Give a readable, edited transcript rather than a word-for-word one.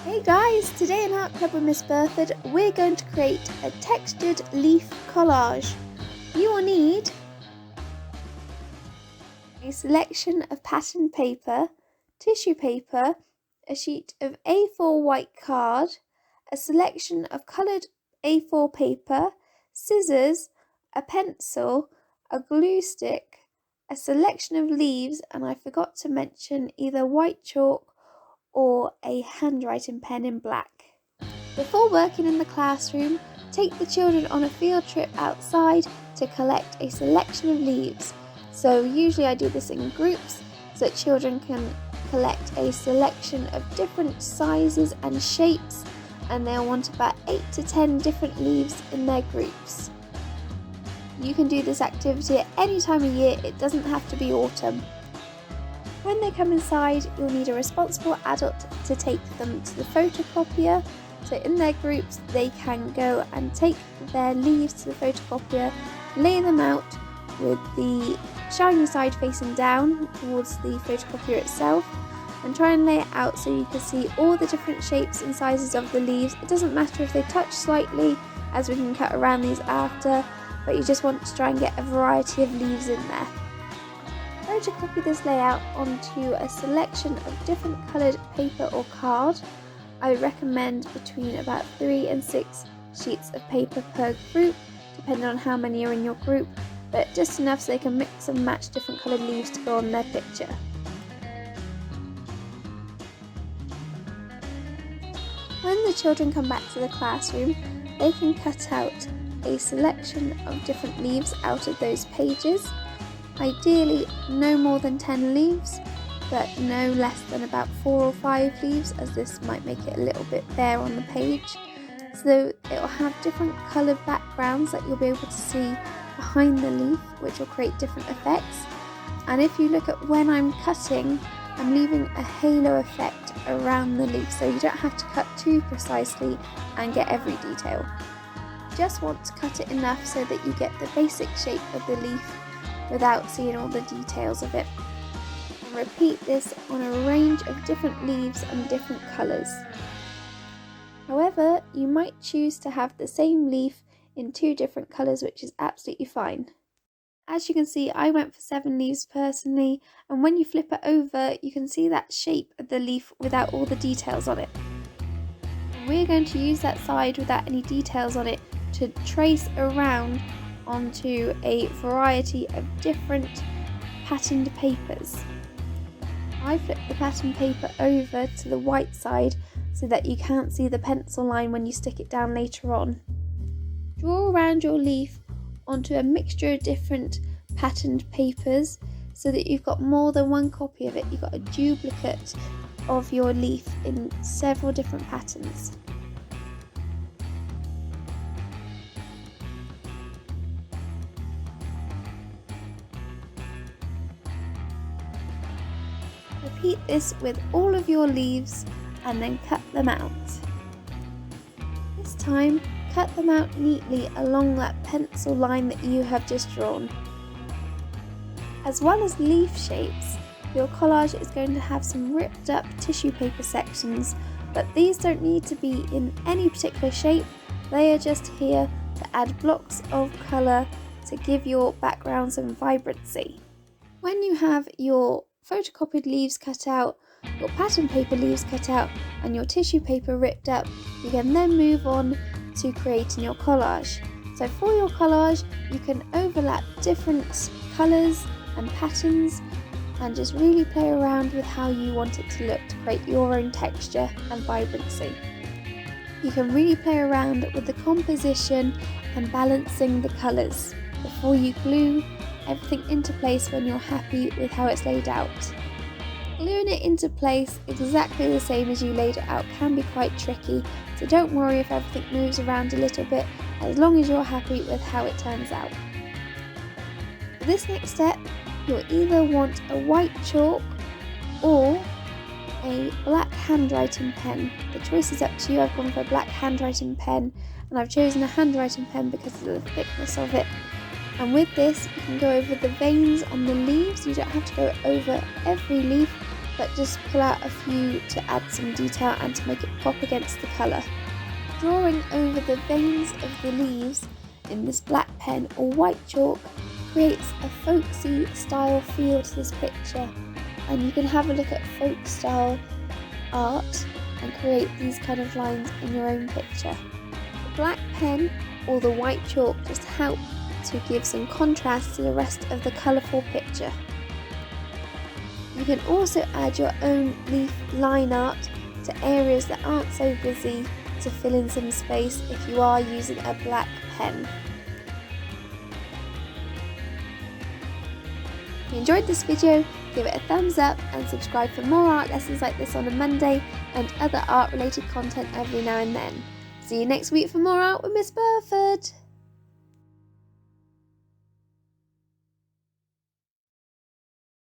Hey guys, today in Art Club with Miss Burford, we're going to create a textured leaf collage. You will need a selection of patterned paper, tissue paper, a sheet of A4 white card, a selection of coloured A4 paper, scissors, a pencil, a glue stick, a selection of leaves, and I forgot to mention either white chalk or a handwriting pen in black. Before working in the classroom, take the children on a field trip outside to collect a selection of leaves. So usually I do this in groups so that children can collect a selection of different sizes and shapes, and they'll want about 8 to 10 different leaves in their groups. You can do this activity at any time of year, it doesn't have to be autumn. When they come inside, you'll need a responsible adult to take them to the photocopier. So in their groups, they can go and take their leaves to the photocopier, lay them out with the shiny side facing down towards the photocopier itself, and try and lay it out so you can see all the different shapes and sizes of the leaves. It doesn't matter if they touch slightly, as we can cut around these after, but you just want to try and get a variety of leaves in there. Photocopy this layout onto a selection of different coloured paper or card. I would recommend between about 3 and 6 sheets of paper per group, depending on how many are in your group, but just enough so they can mix and match different coloured leaves to go on their picture. When the children come back to the classroom, they can cut out a selection of different leaves out of those pages. Ideally no more than 10 leaves, but no less than about 4 or 5 leaves, as this might make it a little bit bare on the page. So it will have different coloured backgrounds that you'll be able to see behind the leaf, which will create different effects. And if you look at when I'm cutting, I'm leaving a halo effect around the leaf, so you don't have to cut too precisely and get every detail. Just want to cut it enough so that you get the basic shape of the leaf without seeing all the details of it. And repeat this on a range of different leaves and different colours. However, you might choose to have the same leaf in 2 different colours, which is absolutely fine. As you can see, I went for 7 leaves personally, and when you flip it over, you can see that shape of the leaf without all the details on it. And we're going to use that side without any details on it to trace around onto a variety of different patterned papers. I flipped the patterned paper over to the white side so that you can't see the pencil line when you stick it down later on. Draw around your leaf onto a mixture of different patterned papers so that you've got more than one copy of it. You've got a duplicate of your leaf in several different patterns. Repeat this with all of your leaves and then cut them out. This time, cut them out neatly along that pencil line that you have just drawn. As well as leaf shapes, your collage is going to have some ripped up tissue paper sections, but these don't need to be in any particular shape. They are just here to add blocks of colour to give your background some vibrancy. When you have your photocopied leaves cut out, your pattern paper leaves cut out, and your tissue paper ripped up, you can then move on to creating your collage. So for your collage, you can overlap different colours and patterns and just really play around with how you want it to look to create your own texture and vibrancy. You can really play around with the composition and balancing the colours before you glue everything into place when you're happy with how it's laid out. Gluing it into place exactly the same as you laid it out can be quite tricky, so don't worry if everything moves around a little bit, as long as you're happy with how it turns out. For this next step, you'll either want a white chalk or a black handwriting pen. The choice is up to you. I've gone for a black handwriting pen, and I've chosen a handwriting pen because of the thickness of it. And with this, you can go over the veins on the leaves. You don't have to go over every leaf, but just pull out a few to add some detail and to make it pop against the colour. Drawing over the veins of the leaves in this black pen or white chalk creates a folksy style feel to this picture, and you can have a look at folk style art and create these kind of lines in your own picture. The black pen or the white chalk just help to give some contrast to the rest of the colourful picture. You can also add your own leaf line art to areas that aren't so busy to fill in some space if you are using a black pen. If you enjoyed this video, give it a thumbs up and subscribe for more art lessons like this on a Monday and other art related content every now and then. See you next week for more art with Miss Burford.